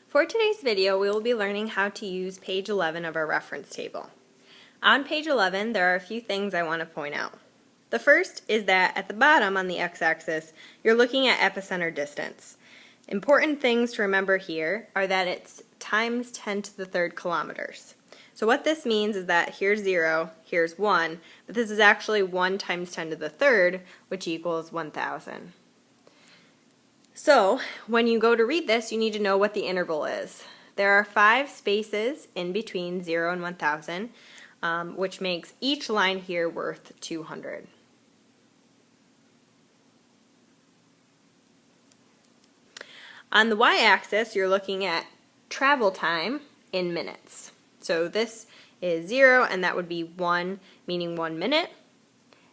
For today's video, we will be learning how to use page 11 of our reference table. On page 11, there are a few things I want to point out. The first is that at the bottom on the x-axis, you're looking at epicenter distance. Important things to remember here are that it's times 10 to the third kilometers. So what this means is that here's 0, here's 1, but this is actually 1 times 10 to the third, which equals 1,000. So when you go to read this, you need to know what the interval is. There are 5 spaces in between 0 and 1,000, which makes each line here worth 200. On the y-axis, you're looking at travel time in minutes. So this is 0, and that would be 1, meaning 1 minute.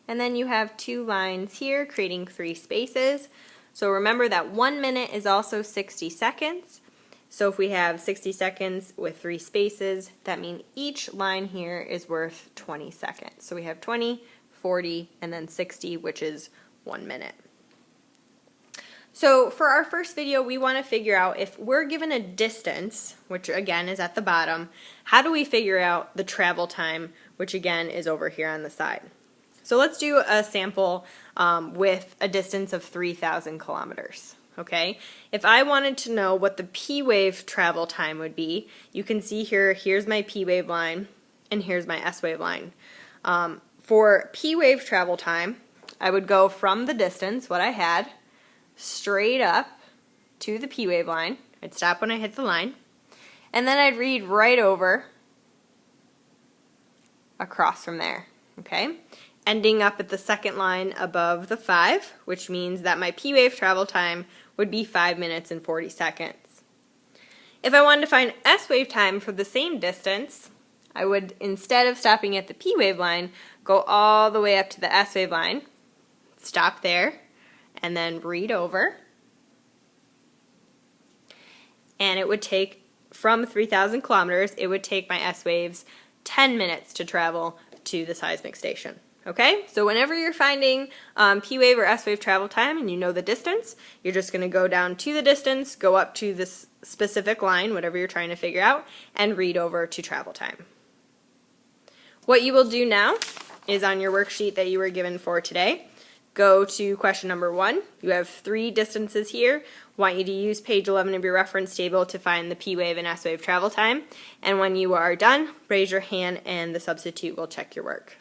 And then you have 2 lines here, creating 3 spaces. So remember that 1 minute is also 60 seconds. So if we have 60 seconds with 3 spaces, that means each line here is worth 20 seconds. So we have 20, 40, and then 60, which is 1 minute. So for our first video, we want to figure out if we're given a distance, which again is at the bottom, how do we figure out the travel time, which again is over here on the side. So let's do a sample with a distance of 3,000 kilometers. Okay, if I wanted to know what the P-wave travel time would be, you can see here, here's my P-wave line, and here's my S-wave line. For P-wave travel time, I would go from the distance, what I had, straight up to the P-wave line. I'd stop when I hit the line, and then I'd read right over across from there, okay? Ending up at the second line above the 5, which means that my P-wave travel time would be 5 minutes and 40 seconds. If I wanted to find S-wave time for the same distance, I would, instead of stopping at the P-wave line, go all the way up to the S-wave line, stop there, and then read over. And it would take, from 3,000 kilometers, it would take my S-waves 10 minutes to travel to the seismic station. Okay, so whenever you're finding P-wave or S-wave travel time and you know the distance, you're just going to go down to the distance, go up to this specific line, whatever you're trying to figure out, and read over to travel time. What you will do now is on your worksheet that you were given for today, go to question number 1. You have 3 distances here. Want you to use page 11 of your reference table to find the P-wave and S-wave travel time. And when you are done, raise your hand and the substitute will check your work.